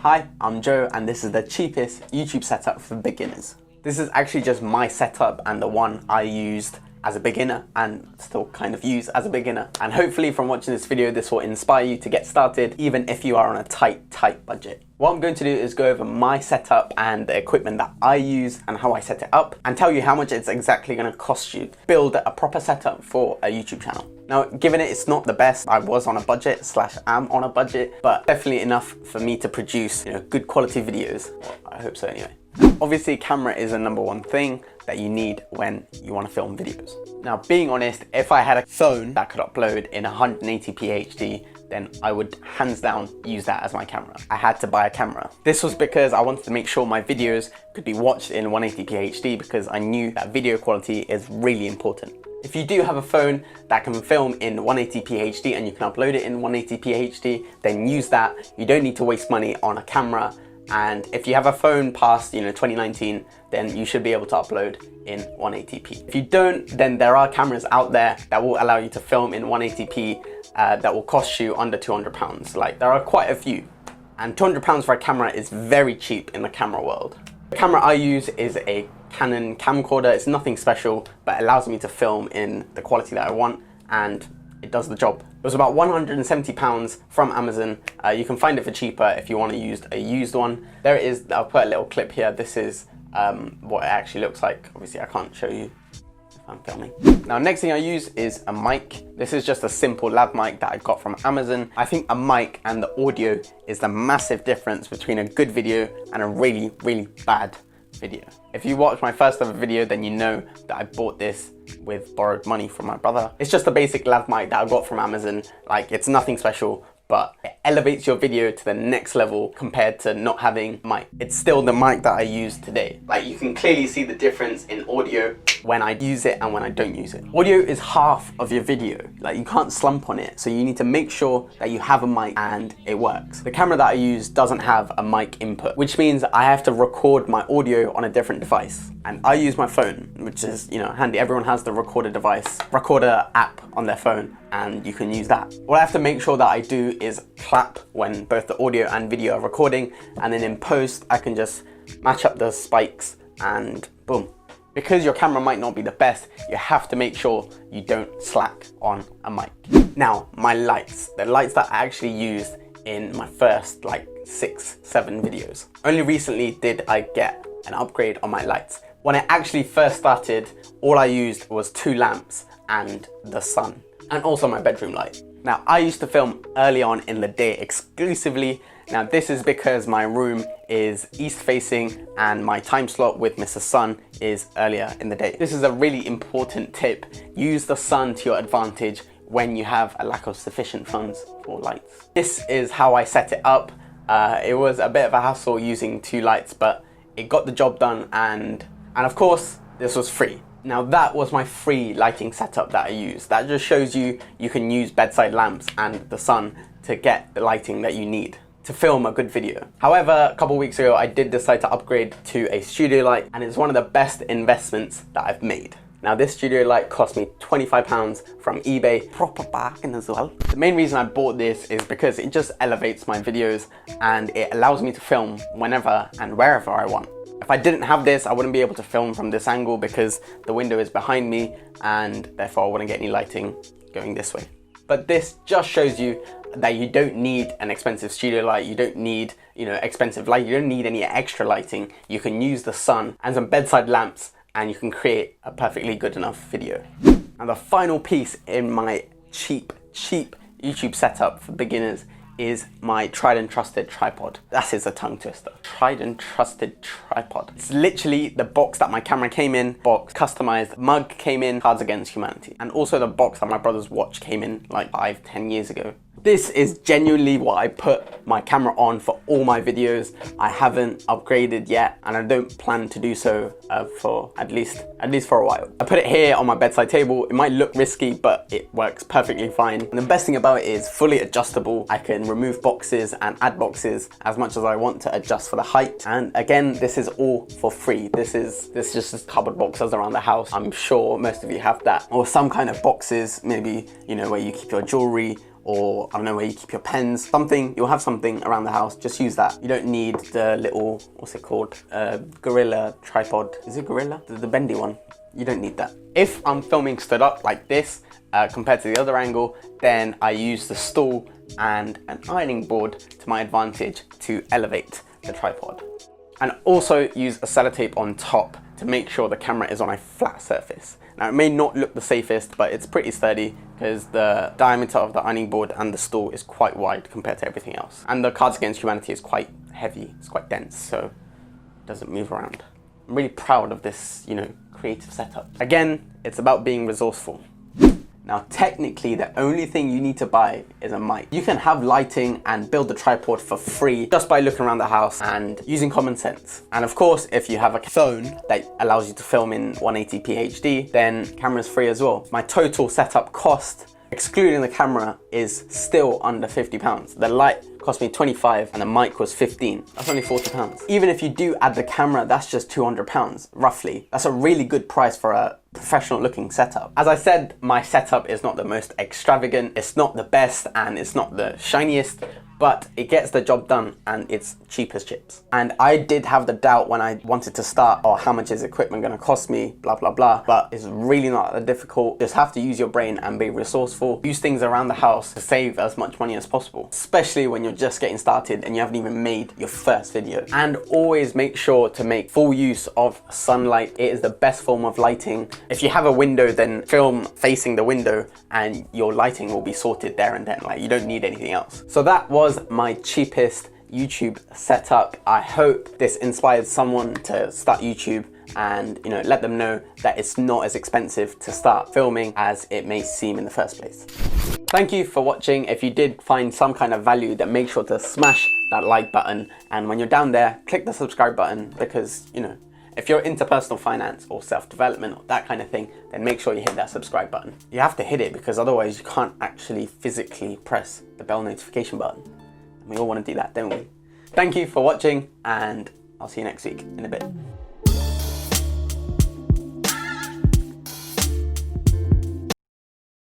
Hi, I'm Joe and this is the cheapest YouTube setup for beginners. This is actually just my setup and the one I used as a beginner and still kind of use as a beginner. And hopefully from watching this video, this will inspire you to get started even if you are on a tight budget. What I'm going to do is go over my setup and the equipment that I use and how I set it up and tell you how much it's exactly going to cost you to build a proper setup for a YouTube channel. Now, given it's not the best, I was on a budget / am on a budget, but definitely enough for me to produce, good quality videos. Well, I hope so anyway. Obviously, camera is the #1 thing that you need when you want to film videos. Now, being honest, if I had a phone that could upload in 180p HD, then I would hands down use that as my camera. I had to buy a camera. This was because I wanted to make sure my videos could be watched in 180p HD because I knew that video quality is really important. If you do have a phone that can film in 180p HD and you can upload it in 180p HD, then use that. You don't need to waste money on a camera. And if you have a phone past 2019, then you should be able to upload in 180p. If you don't, then there are cameras out there that will allow you to film in 180p that will cost you under £200. Like, there are quite a few. And £200 for a camera is very cheap in the camera world. The camera I use is a Canon camcorder. It's nothing special, but allows me to film in the quality that I want, and it does the job. It was about £170 from Amazon. You can find it for cheaper if you want to use a used one. There it is. I'll put a little clip here. This is what it actually looks like. Obviously, I can't show you if I'm filming. Now, next thing I use is a mic. This is just a simple lav mic that I got from Amazon. I think a mic and the audio is the massive difference between a good video and a really, really bad video. If you watch my first ever video, then you know that I bought this with borrowed money from my brother. It's just a basic lav mic that I got from Amazon. Like, it's nothing special, but it elevates your video to the next level compared to not having mic. It's still the mic that I use today. Like, you can clearly see the difference in audio when I use it and when I don't use it. Audio is half of your video. Like, you can't slump on it, so you need to make sure that you have a mic and it works. The camera that I use doesn't have a mic input, which means I have to record my audio on a different device. And I use my phone, which is, handy. Everyone has the recorder app on their phone, and you can use that. What I have to make sure that I do is clap when both the audio and video are recording, and then in post, I can just match up the spikes and boom. Because your camera might not be the best, you have to make sure you don't slack on a mic. Now, my lights, the lights that I actually used in my first 6-7 videos. Only recently did I get an upgrade on my lights. When I actually first started, all I used was 2 lamps and the sun, and also my bedroom light. Now, I used to film early on in the day exclusively. Now, this is because my room is east facing and my time slot with Mr. Sun is earlier in the day. This is a really important tip. Use the sun to your advantage when you have a lack of sufficient funds for lights. This is how I set it up. It was a bit of a hassle using 2 lights, but it got the job done, and of course, this was free. Now, that was my free lighting setup that I used. That just shows you can use bedside lamps and the sun to get the lighting that you need to film a good video. However, a couple weeks ago, I did decide to upgrade to a studio light, and it's one of the best investments that I've made. Now, this studio light cost me £25 from eBay, proper bargain as well. The main reason I bought this is because it just elevates my videos and it allows me to film whenever and wherever I want. If I didn't have this, I wouldn't be able to film from this angle because the window is behind me and therefore I wouldn't get any lighting going this way. But this just shows you that you don't need an expensive studio light. You don't need, expensive light. You don't need any extra lighting. You can use the sun and some bedside lamps and you can create a perfectly good enough video. And the final piece in my cheap YouTube setup for beginners is my tried and trusted tripod. That is a tongue twister. Tried and trusted tripod. It's literally the box that my camera came in, box customized mug came in, Cards Against Humanity. And also the box that my brother's watch came in 5-10 years ago. This is genuinely what I put my camera on for all my videos. I haven't upgraded yet, and I don't plan to do so for at least for a while. I put it here on my bedside table. It might look risky, but it works perfectly fine. And the best thing about it is fully adjustable. I can remove boxes and add boxes as much as I want to adjust for the height. And again, this is all for free. This is just cardboard boxes around the house. I'm sure most of you have that, or some kind of boxes, maybe where you keep your jewelry or I don't know where you keep your pens, something, you'll have something around the house, just use that. You don't need the little, what's it called? Gorilla tripod. Is it Gorilla? The bendy one. You don't need that. If I'm filming stood up like this, compared to the other angle, then I use the stool and an ironing board to my advantage to elevate the tripod. And also use a sellotape on top to make sure the camera is on a flat surface. Now it may not look the safest, but it's pretty sturdy because the diameter of the ironing board and the stool is quite wide compared to everything else. And the Cards Against Humanity is quite heavy, it's quite dense, so it doesn't move around. I'm really proud of this, you know, creative setup. Again, it's about being resourceful. Now, technically, the only thing you need to buy is a mic. You can have lighting and build the tripod for free just by looking around the house and using common sense. And of course, if you have a phone that allows you to film in 180p HD, then camera's free as well. My total setup cost, excluding the camera, is still under £50. The light cost me 25 and the mic was 15. That's only £40. Even if you do add the camera, that's just £200, roughly. That's a really good price for a professional looking setup. As I said, my setup is not the most extravagant, it's not the best, and it's not the shiniest, but it gets the job done and it's cheap as chips. And I did have the doubt when I wanted to start, oh, how much is equipment gonna cost me, blah, blah, blah. But it's really not that difficult. Just have to use your brain and be resourceful. Use things around the house to save as much money as possible, especially when you're just getting started and you haven't even made your first video. And always make sure to make full use of sunlight. It is the best form of lighting. If you have a window, then film facing the window and your lighting will be sorted there and then. Like, you don't need anything else. So that was my cheapest YouTube setup. I hope this inspired someone to start YouTube and, you know, let them know that it's not as expensive to start filming as it may seem in the first place. Thank you for watching. If you did find some kind of value, then make sure to smash that like button. And when you're down there, click the subscribe button because, you know, if you're into personal finance or self-development or that kind of thing, then make sure you hit that subscribe button. You have to hit it because otherwise you can't actually physically press the bell notification button. And we all want to do that, don't we? Thank you for watching and I'll see you next week in a bit.